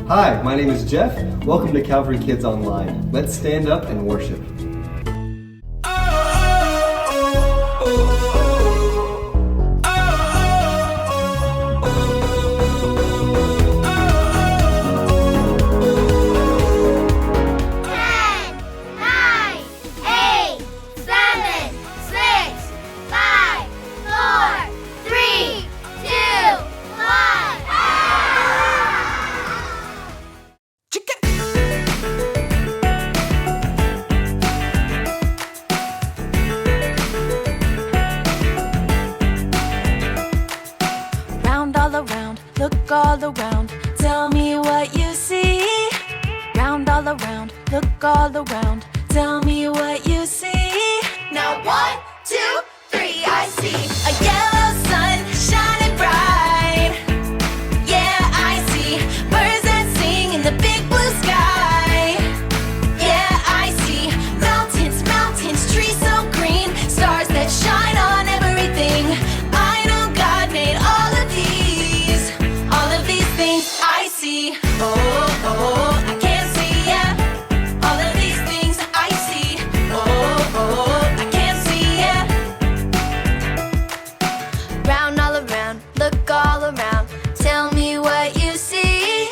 Hi, my name is Jeff. Welcome to Calvary Kids Online. Let's stand up and worship. Look all around, tell me what you see. Round all around, look all around, tell me what you see. Now 1, 2, 3, I see a yellow sun shining bright. Yeah, I see birds that sing in the big blue sky. Yeah, I see mountains, mountains, trees so green, stars that shine on everything. I know God made all of these things I see. Oh, oh, I can't see, yeah. All of these things I see. Oh, oh, I can't see, yeah. Round all around, look all around, tell me what you see.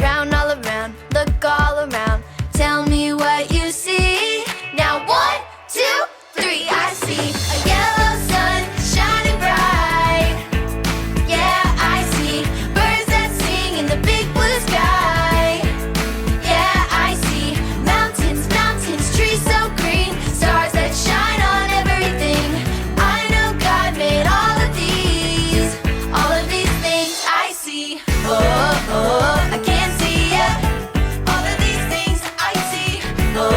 Round all around, look all around, tell me what you see. Now 1, 2, 3, I see a yellow sun shining bright. Yeah, I see birds that sing in the big blue sky. Yeah, I see mountains, mountains, trees so green, stars that shine on everything. I know God made all of these things I see. Oh, oh, I can't see, yeah. All of these things I see. Oh,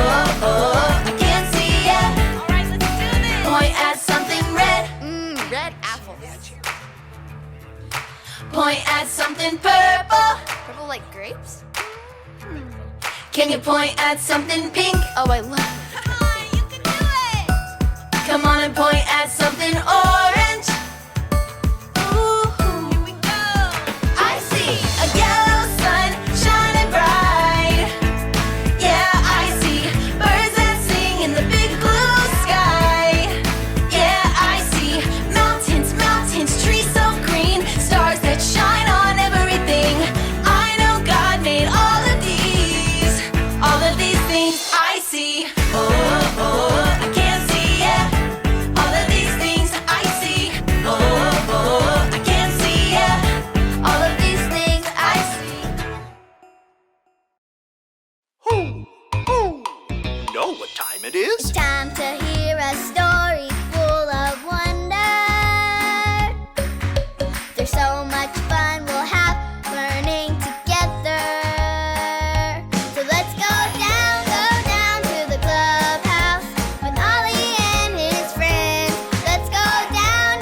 oh, I can't see, yeah. All right, let's do this. Point at something red. Red apples. Point at something purple. Purple like grapes? Can you point at something pink? Oh, I love it. Come on, you can do it. Come on and point at something orange. Ooh, here we go. I see a yellow sun shining bright. Yeah, I see birds that sing in the big blue sky. Yeah, I see mountains, mountains, trees so green, stars that shine on everything. I know God made all of these things I see. Oh, oh, I can't see, yeah. All of these things I see. Oh, oh, I can't see, yeah. All of these things I see. You know what time it is? It's time to hear a story full of wonder. There's so much fun we'll have learning together. So let's go down to the clubhouse with Ollie and his friends. Let's go down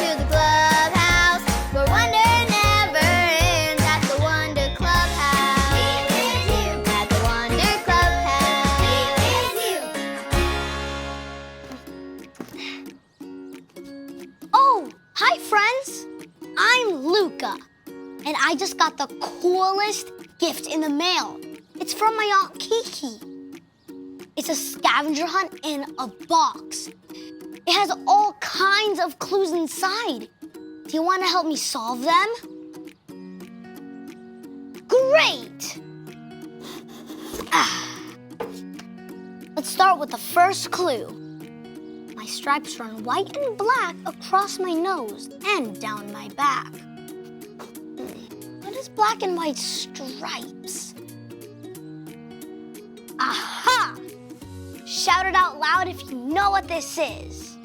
to the clubhouse where wonder never ends at the Wonder Clubhouse. At the Wonder Clubhouse. just got the coolest gift in the mail. It's from my Aunt Kiki. It's a scavenger hunt in a box. It has all kinds of clues inside. Do you want to help me solve them? Great! Let's start with the first clue. My stripes run white and black across my nose and down my back. What is black and white stripes? Aha! Shout it out loud if you know what this is.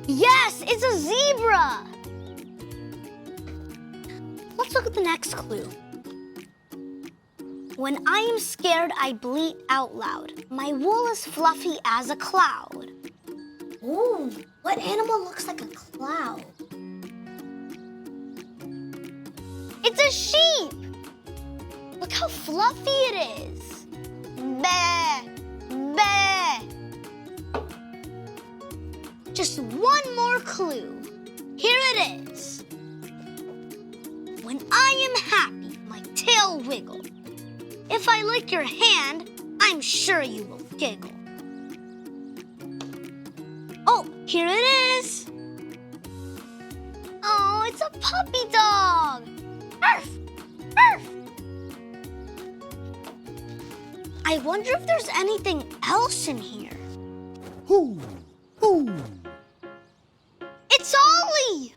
Yes, it's a zebra! Let's look at the next clue. When I am scared, I bleat out loud. My wool is fluffy as a cloud. Ooh, what animal looks like a cloud? It's a sheep! Look how fluffy it is. Bah, bah. Just one more clue. Here it is. When I am happy, my tail wiggles. If I lick your hand, I'm sure you will giggle. Oh, here it is. Oh, it's a puppy dog. Arf! Arf! I wonder if there's anything else in here. Who? It's Ollie!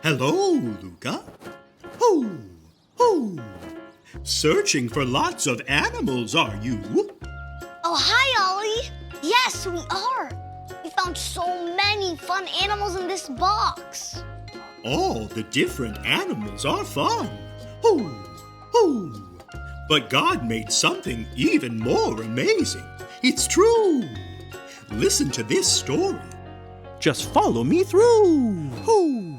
Hello, Luca. Who? Searching for lots of animals, are you? Oh, hi, Ollie. Yes, we are. We found so many fun animals in this box. All the different animals are fun. Who? But God made something even more amazing. It's true. Listen to this story. Just follow me through. Who?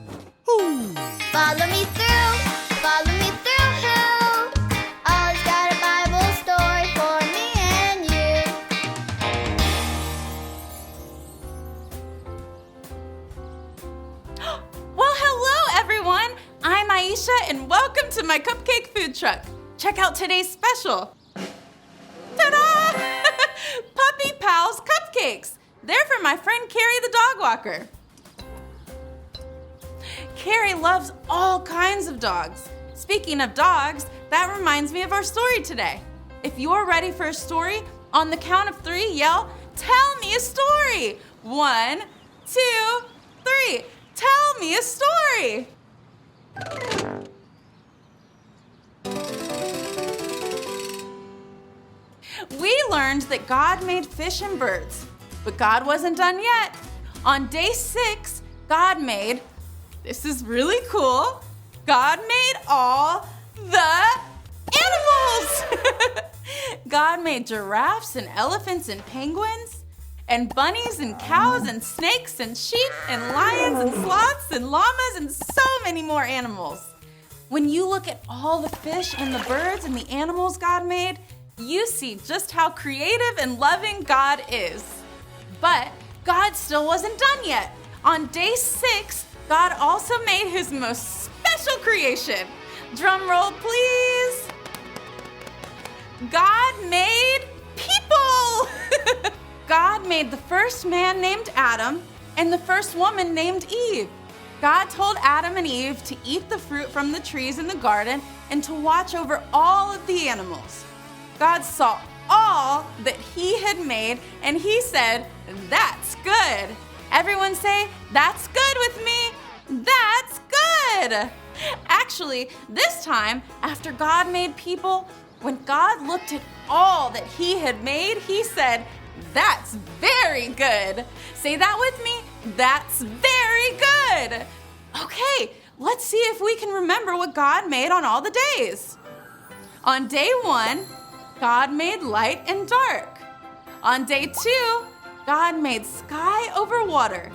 Follow me through, follow me through, who? Ollie's got a Bible story for me and you. Well, hello, everyone. I'm Aisha, and welcome to my cupcake food truck. Check out today's special. Ta-da! Puppy Pals Cupcakes. They're for my friend Carrie the dog walker. Carrie loves all kinds of dogs. Speaking of dogs, that reminds me of our story today. If you're ready for a story, on the count of 3, yell, "Tell me a story." 1, 2, 3. Tell me a story. We learned that God made fish and birds, but God wasn't done yet. On day 6, God made, this is really cool, God made all the animals. God made giraffes and elephants and penguins and bunnies and cows and snakes and sheep and lions and sloths and llamas and so many more animals. When you look at all the fish and the birds and the animals God made, you see just how creative and loving God is. But God still wasn't done yet. On day 6, God also made his most special creation. Drum roll, please. God made people. God made the first man named Adam and the first woman named Eve. God told Adam and Eve to eat the fruit from the trees in the garden and to watch over all of the animals. God saw all that he had made and he said, "That's good." Everyone say, "That's good" with me. That's good. Actually, this time, after God made people, when God looked at all that he had made, he said, "That's very good." Say that with me. That's very good. Okay, let's see if we can remember what God made on all the days. On day 1, God made light and dark. On day 2, God made sky over water.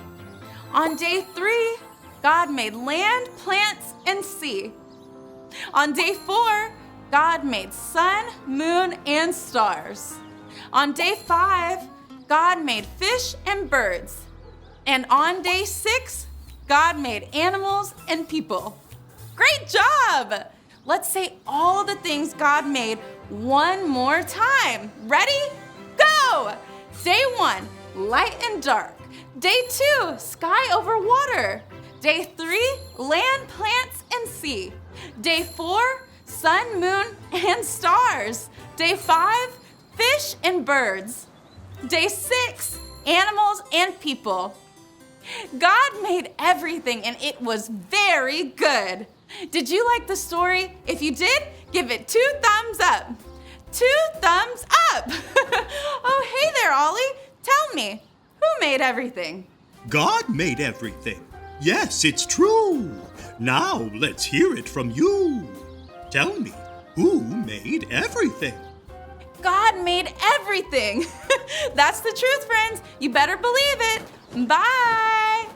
On day 3, God made land, plants, and sea. On day 4, God made sun, moon, and stars. On day 5, God made fish and birds. And on day 6, God made animals and people. Great job! Let's say all the things God made one more time. Ready? Go! Day 1, light and dark. Day 2, sky over water. Day 3, land, plants, and sea. Day 4, sun, moon, and stars. Day 5, fish and birds. Day 6, animals and people. God made everything and it was very good. Did you like the story? If you did, give it 2 thumbs up. 2 thumbs up! Oh, hey there, Ollie. Tell me, who made everything? God made everything. Yes, it's true. Now let's hear it from you. Tell me, who made everything? God made everything. That's the truth, friends. You better believe it. Bye.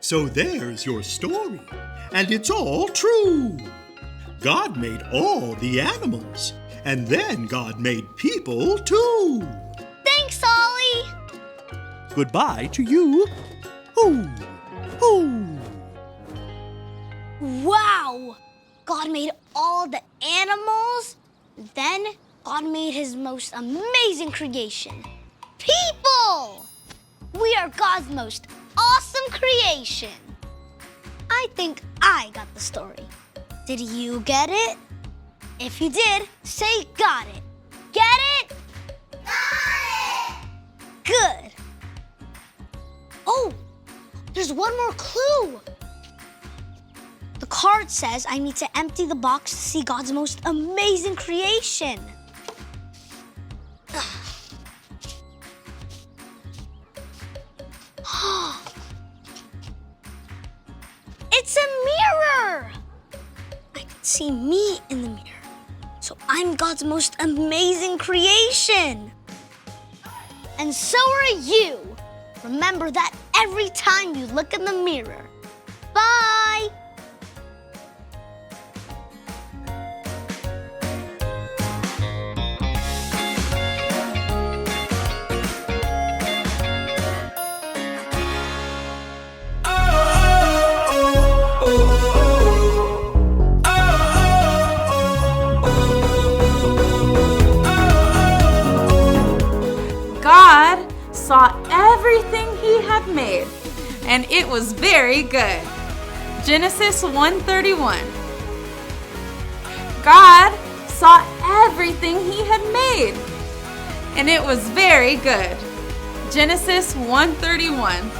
So there's your story, and it's all true. God made all the animals, and then God made people too. Thanks, Ollie! Goodbye to you. Hoo, hoo. Wow! God made all the animals. Then God made his most amazing creation. People! We are God's most awesome creation. I think I got the story. Did you get it? If you did, say got it. Get it? Got it! Good. Oh, there's one more clue. The card says I need to empty the box to see God's most amazing creation. It's a mirror! I can see me in the mirror. So I'm God's most amazing creation. And so are you. Remember that every time you look in the mirror. Bye! God saw everything he had made, and it was very good. Genesis 1:31. God saw everything he had made, and it was very good. Genesis 1:31.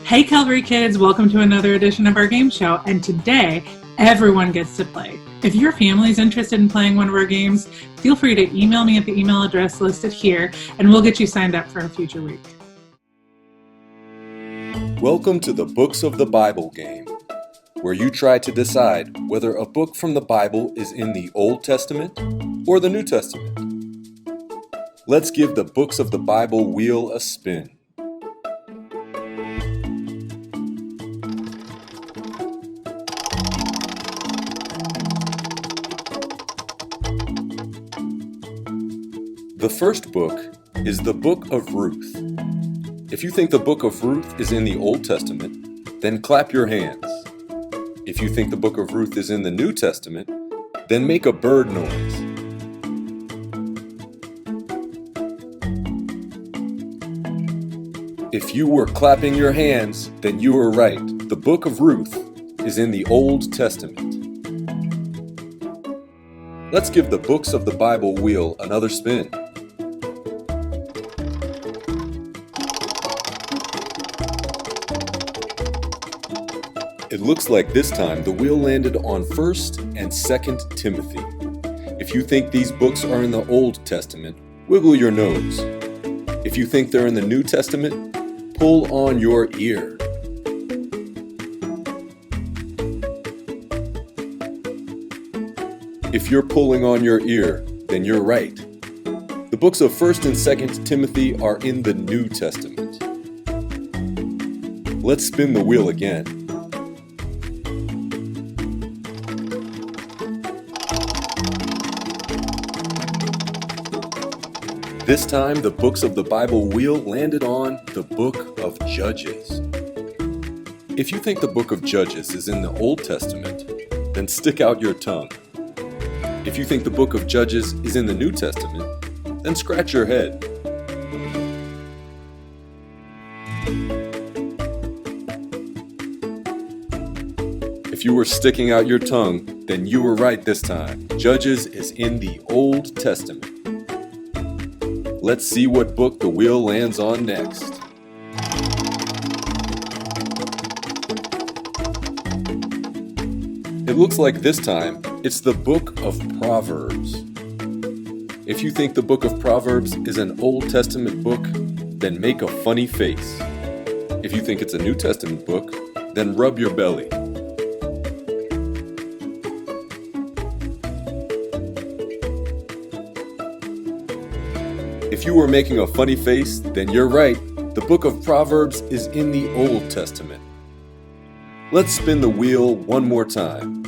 Hey Calvary kids, welcome to another edition of our game show, and today everyone gets to play. If your family is interested in playing one of our games, feel free to email me at the email address listed here and we'll get you signed up for a future week. Welcome to the Books of the Bible game, where you try to decide whether a book from the Bible is in the Old Testament or the New Testament. Let's give the Books of the Bible wheel a spin. The first book is the Book of Ruth. If you think the Book of Ruth is in the Old Testament, then clap your hands. If you think the Book of Ruth is in the New Testament, then make a bird noise. If you were clapping your hands, then you were right. The Book of Ruth is in the Old Testament. Let's give the Books of the Bible wheel another spin. It looks like this time the wheel landed on 1st and 2nd Timothy. If you think these books are in the Old Testament, wiggle your nose. If you think they're in the New Testament, pull on your ear. If you're pulling on your ear, then you're right. The books of 1st and 2nd Timothy are in the New Testament. Let's spin the wheel again. This time, the books of the Bible wheel landed on the Book of Judges. If you think the Book of Judges is in the Old Testament, then stick out your tongue. If you think the Book of Judges is in the New Testament, then scratch your head. If you were sticking out your tongue, then you were right this time. Judges is in the Old Testament. Let's see what book the wheel lands on next. It looks like this time it's the Book of Proverbs. If you think the Book of Proverbs is an Old Testament book, then make a funny face. If you think it's a New Testament book, then rub your belly. If you were making a funny face, then you're right. The Book of Proverbs is in the Old Testament. Let's spin the wheel one more time.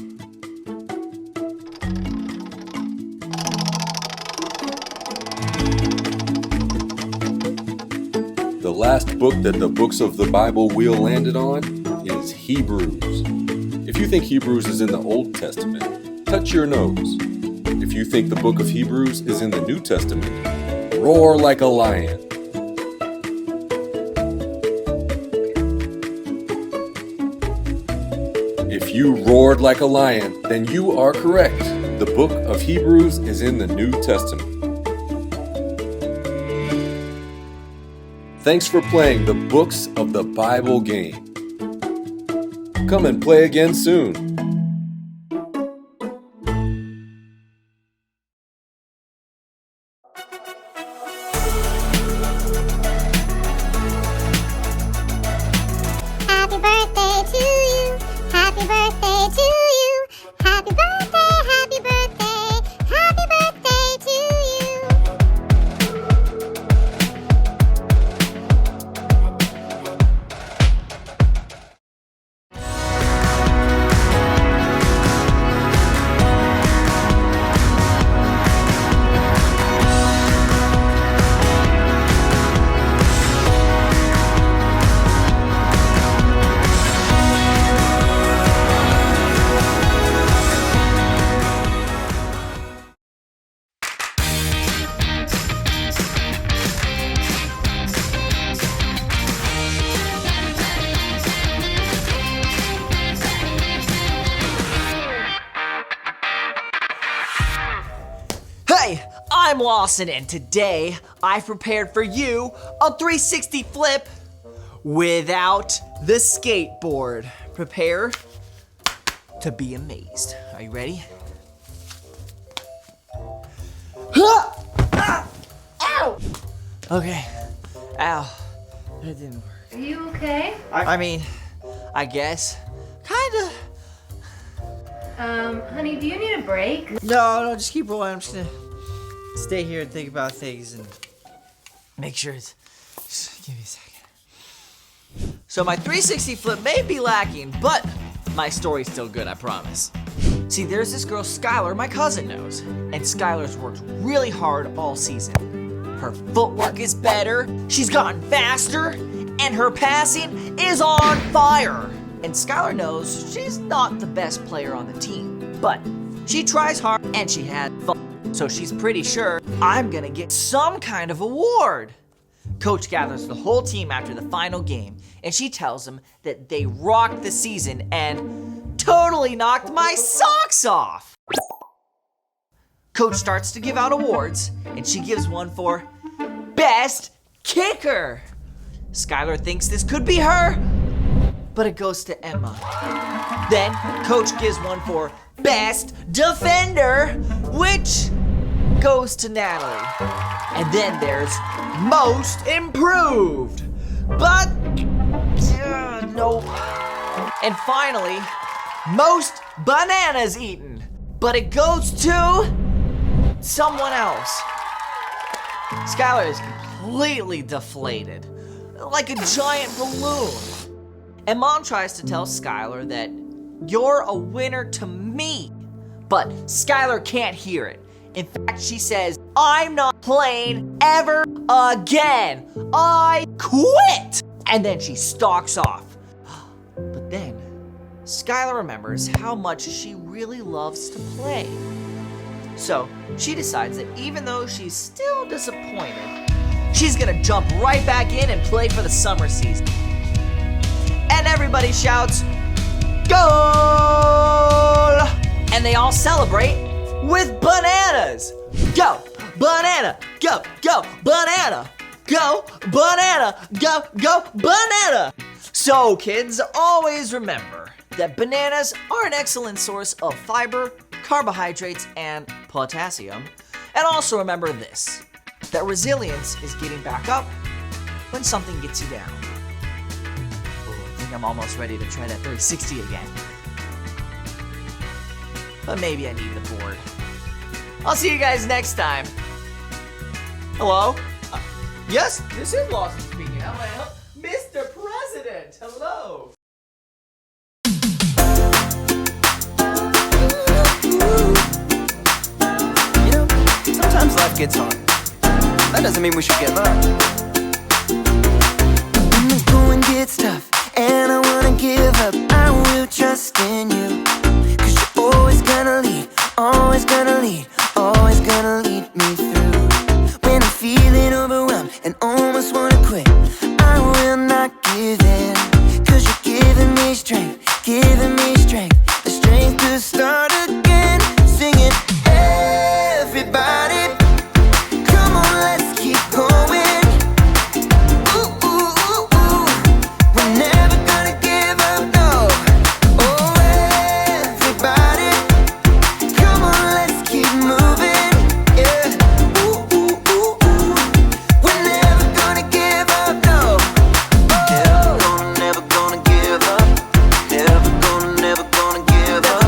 The last book that the books of the Bible wheel landed on is Hebrews. If you think Hebrews is in the Old Testament, touch your nose. If you think the book of Hebrews is in the New Testament, roar like a lion. If you roared like a lion, then you are correct. The book of Hebrews is in the New Testament. Thanks for playing the Books of the Bible game. Come and play again soon. Happy birthday to you. Happy birthday to you. Happy birthday, happy birthday. Happy birthday to you. Hey, I'm Lawson, and today I've prepared for you a 360 flip without the skateboard. Prepare to be amazed. Are you ready? Ow! Okay. Ow. That didn't work. Are you okay? I mean, I guess. Kinda. Honey, do you need a break? No, just keep rolling. I'm just gonna stay here and think about things and make sure it's. Just give me a second. So my 360 flip may be lacking, but my story's still good, I promise. See, there's this girl, Skylar, my cousin knows, and Skylar's worked really hard all season. Her footwork is better, she's gotten faster, and her passing is on fire. And Skylar knows she's not the best player on the team, but she tries hard and she had fun. So she's pretty sure I'm gonna get some kind of award. Coach gathers the whole team after the final game, and she tells them that they rocked the season and totally knocked my socks off. Coach starts to give out awards, and she gives one for Best Kicker. Skylar thinks this could be her, but it goes to Emma. Then Coach gives one for Best Defender, which goes to Natalie. And then there's Most Improved, but nope. And finally, Most Bananas Eaten, but it goes to someone else. Skylar is completely deflated, like a giant balloon. And Mom tries to tell Skylar that you're a winner to me, but Skylar can't hear it. In fact, she says, I'm not playing ever again. I quit. And then she stalks off. But then Skylar remembers how much she really loves to play. So she decides that even though she's still disappointed, she's gonna jump right back in and play for the summer season. And everybody shouts, goal! And they all celebrate with bananas. Go, banana, go, go, banana, go, banana, go, go, banana. So kids, always remember that bananas are an excellent source of fiber, carbohydrates, and potassium. And also remember this, that resilience is getting back up when something gets you down. Oh, I think I'm almost ready to try that 360 again. But maybe I need the board. I'll see you guys next time. Hello? Yes, this is Lawson speaking. How may I help? Mr. President, hello. You know, sometimes life gets hard. That doesn't mean we should give up. When the going gets tough and I wanna give up, I will trust in you. 'Cause you're always gonna lead, always gonna lead, always gonna lead me through. When I'm feeling overwhelmed and almost wanna quit, I will not give in. 'Cause you're giving me strength, the strength to start again. Singing, everybody, come on, let's keep going. Ooh, ooh, ooh, ooh. We're never gonna give up, no. Oh, everybody, come on, let's keep moving. Yeah. Ooh, ooh, ooh, ooh. We're never gonna give up, no. Never gonna give up. Never gonna give up.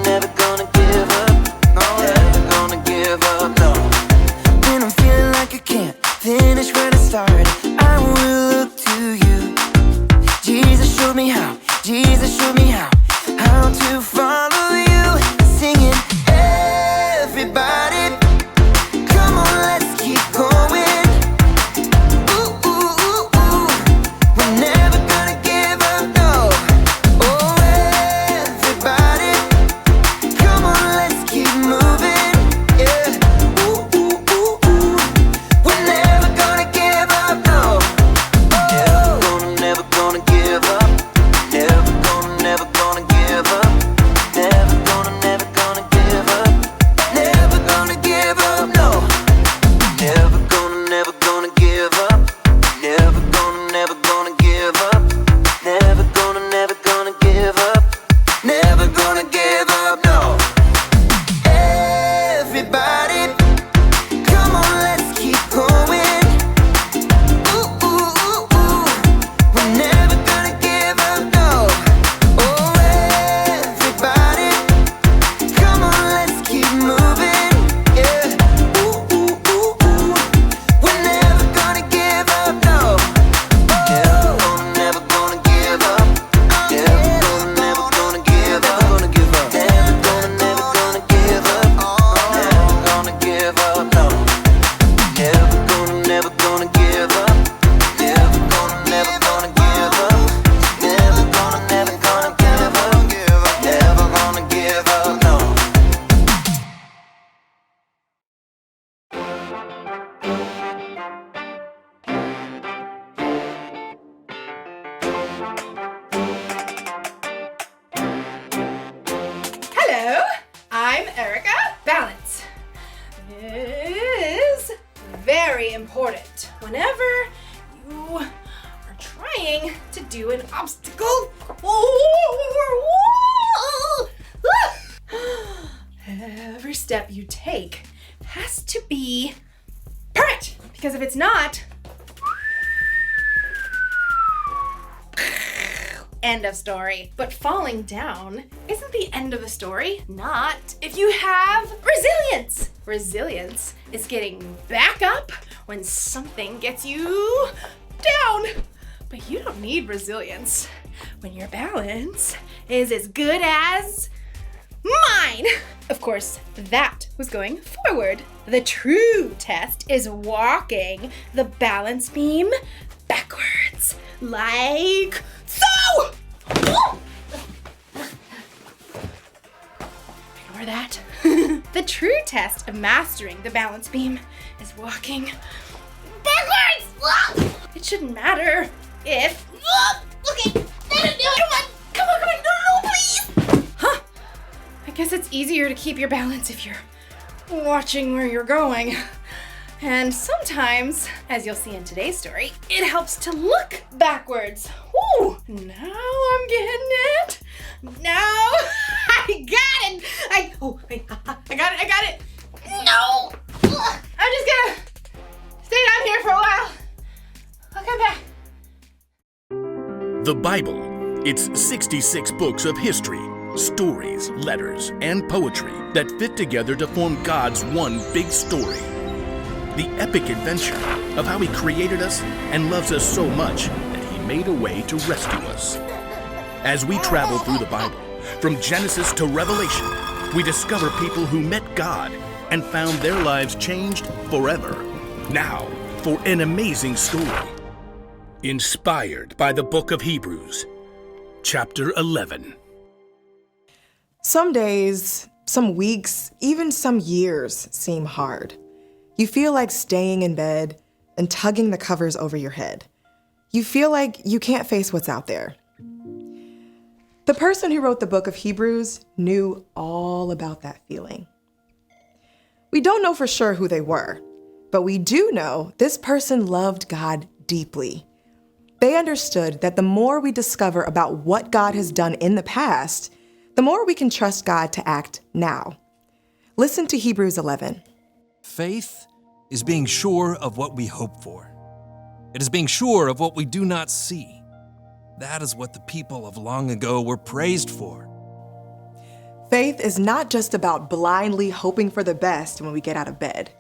Never gonna give up. No, never gonna give up, no. When I'm feeling like I can't finish where I started, I will look to you. Jesus showed me how. How to follow you. Singing, everybody, come on, let's keep going. Ooh, ooh, ooh, ooh. We're never gonna give up, no. Oh, everybody, come on, let's keep moving. Yeah. Ooh, ooh, ooh, ooh. We're never gonna give up, no. Never gonna give up. Never gonna give up. Never gonna give up. Never gonna give up, no. Never gonna give up. Never gonna give up. Never gonna give up. Never gonna give up, no. Everybody, come on, let's keep going. Ooh, ooh, ooh, ooh. We're never gonna give up, no. Oh, everybody, come on, let's keep moving. Yeah. Ooh, ooh, ooh, ooh. We're never gonna give up, no. Never gonna give up. Never gonna give up. Never gonna give up. Never gonna give up. Never gonna give up, no. Never gonna give up. Never gonna give up. Never gonna give up. Never gonna give up, no. Hello, I'm Erica. Balance is very important whenever you are trying to do an obstacle Every step you take has to be perfect, because if it's not, End of story. But falling down isn't the end of the story. Not if you have resilience. Resilience is getting back up when something gets you down. But you don't need resilience when your balance is as good as mine. Of course, that was going forward. The true test is walking the balance beam backwards, like so! Ignore that. The true test of mastering the balance beam is walking backwards! It shouldn't matter if... Okay, come on, no, please! Huh? I guess it's easier to keep your balance if you're watching where you're going. And sometimes, as you'll see in today's story, it helps to look backwards. Woo! Now I'm getting it. Now I got it. I got it. No! I'm just gonna stay down here for a while. I'll come back. The Bible. It's 66 books of history, stories, letters, and poetry that fit together to form God's one big story. The epic adventure of how He created us and loves us so much that He made a way to rescue us. As we travel through the Bible, from Genesis to Revelation, we discover people who met God and found their lives changed forever. Now, for an amazing story. Inspired by the Book of Hebrews, Chapter 11. Some days, some weeks, even some years seem hard. You feel like staying in bed and tugging the covers over your head. You feel like you can't face what's out there. The person who wrote the book of Hebrews knew all about that feeling. We don't know for sure who they were, but we do know this person loved God deeply. They understood that the more we discover about what God has done in the past, the more we can trust God to act now. Listen to Hebrews 11. Faith is being sure of what we hope for. It is being sure of what we do not see. That is what the people of long ago were praised for. Faith is not just about blindly hoping for the best when we get out of bed.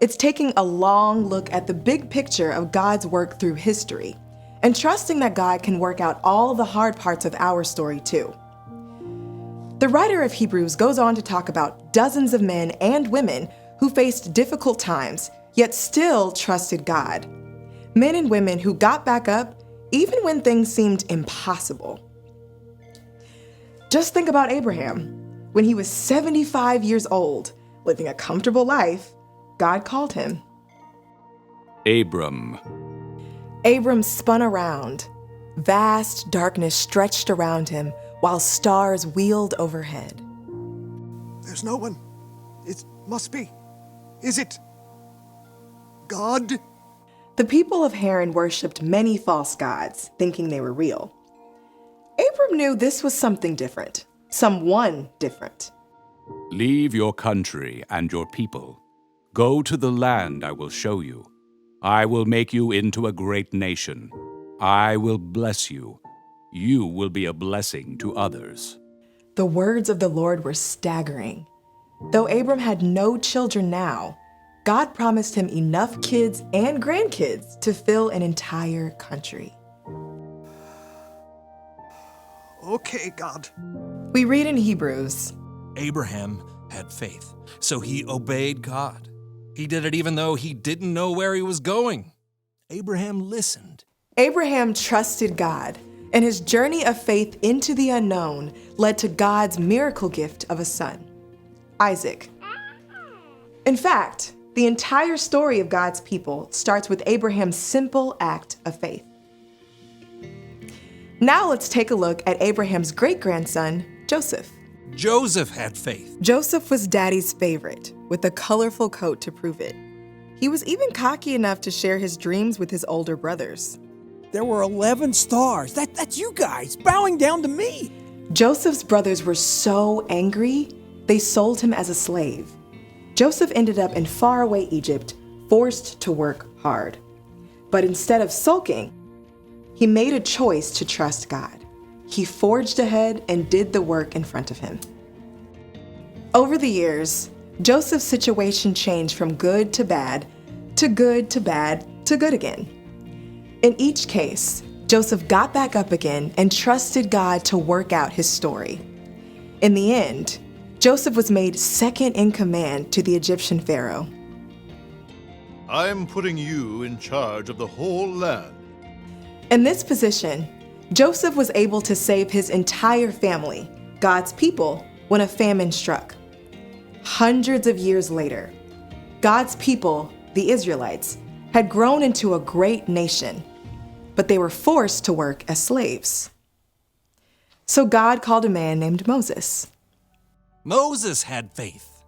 It's taking a long look at the big picture of God's work through history and trusting that God can work out all the hard parts of our story too. The writer of Hebrews goes on to talk about dozens of men and women who faced difficult times, yet still trusted God. Men and women who got back up even when things seemed impossible. Just think about Abraham. When he was 75 years old, living a comfortable life, God called him. Abram spun around. Vast darkness stretched around him while stars wheeled overhead. There's no one. It must be. Is it God? The people of Haran worshipped many false gods, thinking they were real. Abram knew this was something different, someone different. Leave your country and your people. Go to the land I will show you. I will make you into a great nation. I will bless you. You will be a blessing to others. The words of the Lord were staggering. Though Abram had no children now, God promised him enough kids and grandkids to fill an entire country. Okay, God. We read in Hebrews, Abraham had faith, so he obeyed God. He did it even though he didn't know where he was going. Abraham listened. Abraham trusted God, and his journey of faith into the unknown led to God's miracle gift of a son, Isaac. In fact, the entire story of God's people starts with Abraham's simple act of faith. Now let's take a look at Abraham's great-grandson, Joseph. Joseph had faith. Joseph was Daddy's favorite, with a colorful coat to prove it. He was even cocky enough to share his dreams with his older brothers. There were 11 stars. That's you guys bowing down to me. Joseph's brothers were so angry, they sold him as a slave. Joseph ended up in faraway Egypt, forced to work hard. But instead of sulking, he made a choice to trust God. he forged ahead and did the work in front of him. Over the years, Joseph's situation changed from good to bad, to good to bad, to good again. In each case, Joseph got back up again and trusted God to work out his story. In the end, Joseph was made second in command to the Egyptian Pharaoh. I'm putting you in charge of the whole land. In this position, Joseph was able to save his entire family, God's people, when a famine struck. Hundreds of years later, God's people, the Israelites, had grown into a great nation, but they were forced to work as slaves. So God called a man named Moses. Moses had faith.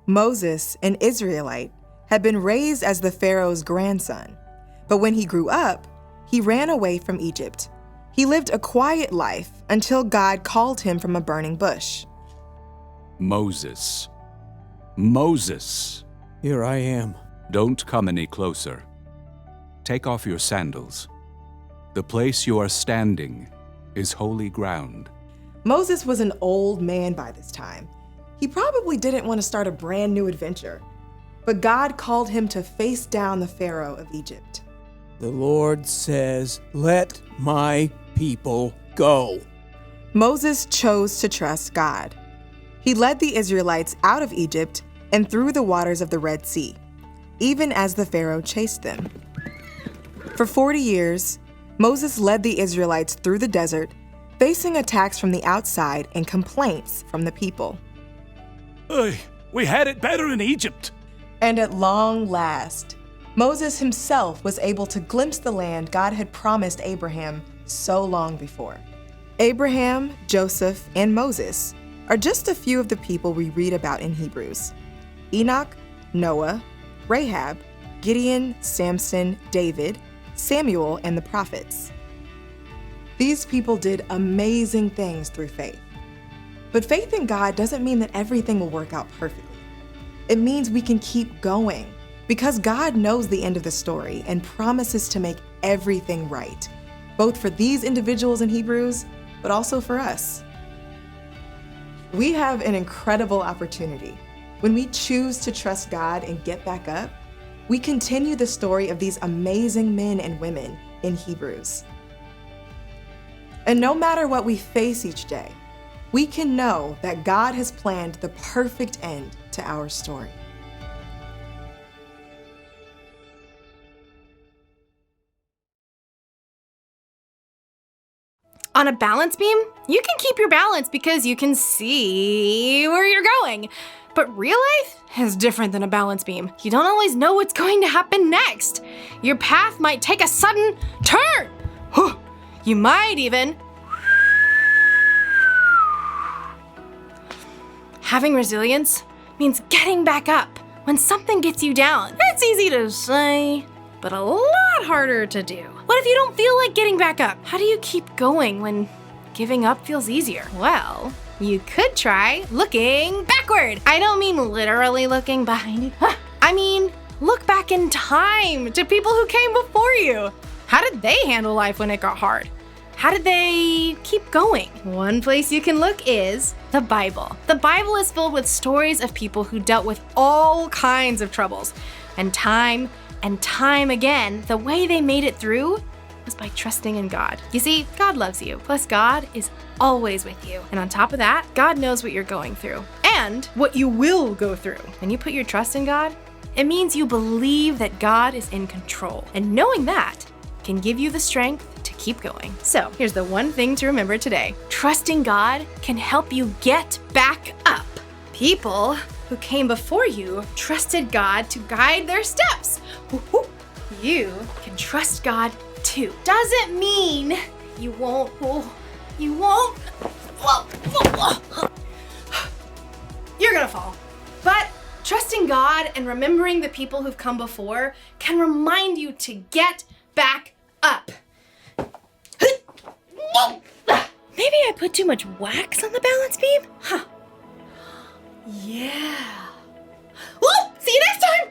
Moses, an Israelite, had been raised as the Pharaoh's grandson, but when he grew up, he ran away from Egypt. He lived a quiet life until God called him from a burning bush. Moses. Moses. Here I am. Don't come any closer. Take off your sandals. The place you are standing is holy ground. Moses was an old man by this time. He probably didn't want to start a brand new adventure, but God called him to face down the Pharaoh of Egypt. The Lord says, "Let my people go." Moses chose to trust God. He led the Israelites out of Egypt and through the waters of the Red Sea, even as the Pharaoh chased them. For 40 years, Moses led the Israelites through the desert, facing attacks from the outside and complaints from the people. Hey, we had it better in Egypt. And at long last, Moses himself was able to glimpse the land God had promised Abraham so long before. Abraham, Joseph, and Moses are just a few of the people we read about in Hebrews. Enoch, Noah, Rahab, Gideon, Samson, David, Samuel, and the prophets. These people did amazing things through faith. But faith in God doesn't mean that everything will work out perfectly. It means we can keep going because God knows the end of the story and promises to make everything right, both for these individuals in Hebrews, but also for us. We have an incredible opportunity. When we choose to trust God and get back up, we continue the story of these amazing men and women in Hebrews. And no matter what we face each day, we can know that God has planned the perfect end to our story. On a balance beam, you can keep your balance because you can see where you're going. But real life is different than a balance beam. You don't always know what's going to happen next. Your path might take a sudden turn. You might even... Having resilience means getting back up when something gets you down. That's easy to say, but a lot harder to do. What if you don't feel like getting back up? How do you keep going when giving up feels easier? Well, you could try looking backward. I don't mean literally looking behind you. I mean, look back in time to people who came before you. How did they handle life when it got hard? How did they keep going? One place you can look is the Bible. The Bible is filled with stories of people who dealt with all kinds of troubles. And time again, the way they made it through was by trusting in God. You see, God loves you, plus God is always with you. And on top of that, God knows what you're going through and what you will go through. When you put your trust in God, it means you believe that God is in control. And knowing that can give you the strength to keep going. So here's the one thing to remember today. Trusting God can help you get back up. People who came before you trusted God to guide their steps. You can trust God too. Doesn't mean you won't. You're gonna fall. But trusting God and remembering the people who've come before can remind you to get back up. Maybe I put too much wax on the balance beam? Yeah. Whoa, see you next time!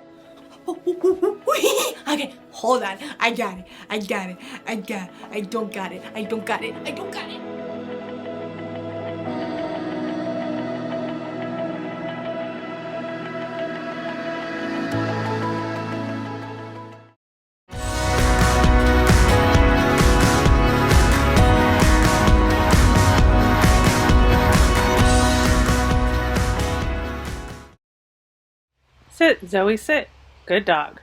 Okay, hold on. I don't got it. Sit, Zoe, sit. Good dog.